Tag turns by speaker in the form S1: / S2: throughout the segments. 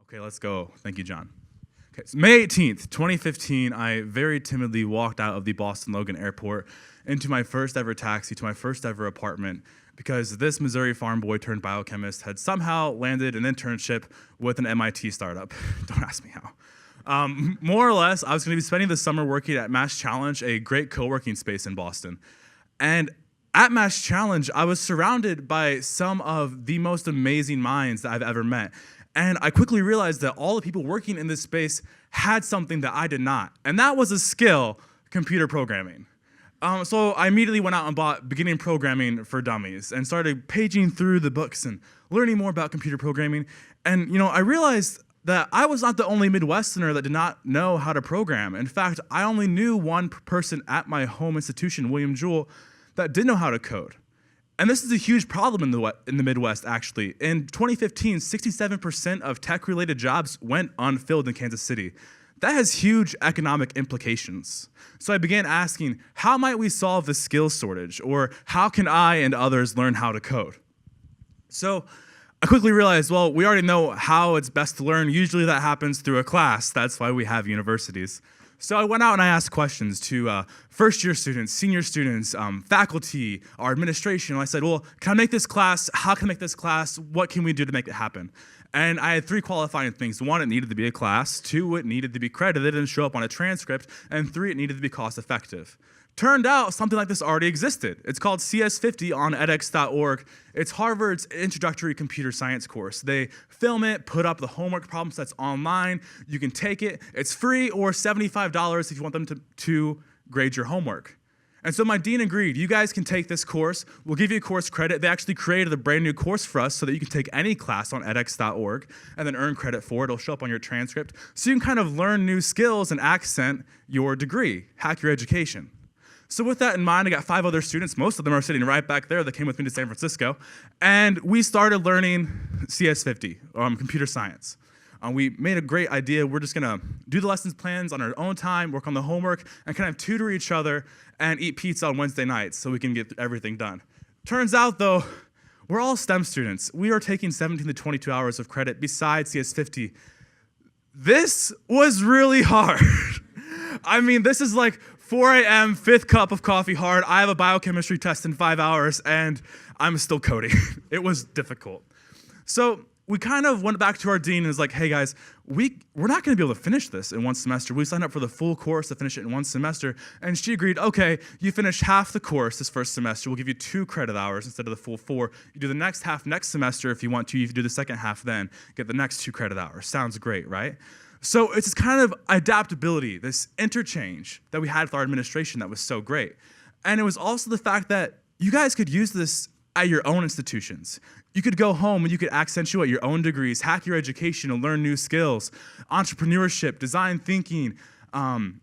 S1: Okay, let's go. Thank you, John. Okay, so May 18th, 2015, I very timidly walked out of the Boston Logan Airport into my first ever taxi to my first ever apartment because this Missouri farm boy turned biochemist had somehow landed an internship with an MIT startup. Don't ask me how. More or less, I was going to be spending the summer working at Mass Challenge, a great co-working space in Boston. And at Mass Challenge, I was surrounded by some of the most amazing minds that I've ever met. And I quickly realized that all the people working in this space had something that I did not. And that was a skill, computer programming. So I immediately went out and bought Beginning Programming for Dummies and started paging through the books and learning more about computer programming. And I realized that I was not the only Midwesterner that did not know how to program. In fact, I only knew one person at my home institution, William Jewell, that did know how to code. And this is a huge problem in the Midwest, actually. In 2015, 67% of tech-related jobs went unfilled in Kansas City. That has huge economic implications. So I began asking, how might we solve the skills shortage? Or how can I and others learn how to code? So I quickly realized, well, we already know how it's best to learn. Usually that happens through a class. That's why we have universities. So I went out and I asked questions to first-year students, senior students, faculty, our administration. And I said, well, can I make this class? How can I make this class? What can we do to make it happen? And I had 3 qualifying things. 1, it needed to be a class. 2, it needed to be credited and show up on a transcript. And 3, it needed to be cost-effective. Turned out something like this already existed. It's called CS50 on edX.org. It's Harvard's introductory computer science course. They film it, put up the homework problem sets online. You can take it. It's free or $75 if you want them to grade your homework. And so my dean agreed, you guys can take this course. We'll give you course credit. They actually created a brand new course for us so that you can take any class on edX.org and then earn credit for it. It'll show up on your transcript. So you can kind of learn new skills and accent your degree, hack your education. So with that in mind, I got 5 other students. Most of them are sitting right back there that came with me to San Francisco. And we started learning CS50, computer science. We made a great idea. We're just going to do the lessons plans on our own time, work on the homework, and kind of tutor each other and eat pizza on Wednesday nights so we can get everything done. Turns out, though, we're all STEM students. We are taking 17 to 22 hours of credit besides CS50. This was really hard. I mean, this is like 4 a.m., 5th cup of coffee hard. I have a biochemistry test in 5 hours, and I'm still coding. It was difficult. So we kind of went back to our dean and was like, hey, guys, we're not going to be able to finish this in one semester. We signed up for the full course to finish it in one semester. And she agreed, okay, you finish half the course this first semester. We'll give you 2 credit hours instead of the full 4. You do the next half next semester if you want to. You do the second half then. Get the next 2 credit hours. Sounds great, right? So it's this kind of adaptability, this interchange that we had with our administration that was so great. And it was also the fact that you guys could use this at your own institutions. You could go home and you could accentuate your own degrees, hack your education and learn new skills, entrepreneurship, design thinking,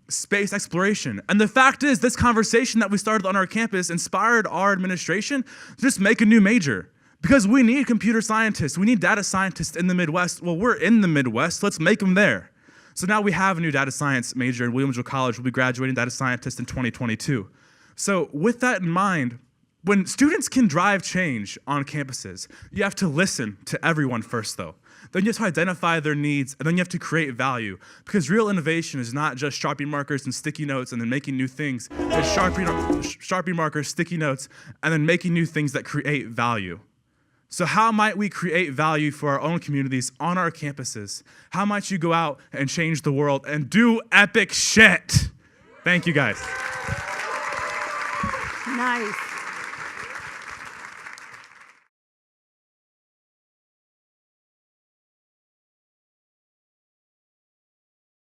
S1: space exploration. And the fact is, this conversation that we started on our campus inspired our administration to just make a new major. Because we need computer scientists, we need data scientists in the Midwest. Well, we're in the Midwest, let's make them there. So now we have a new data science major, and William Jewell College will be graduating data scientists in 2022. So with that in mind, when students can drive change on campuses, you have to listen to everyone first, though. Then you have to identify their needs, and then you have to create value. Because real innovation is not just Sharpie markers and sticky notes and then making new things. It's Sharpie markers, sticky notes, and then making new things that create value. So how might we create value for our own communities on our campuses? How might you go out and change the world and do epic shit? Thank you, guys.
S2: Nice.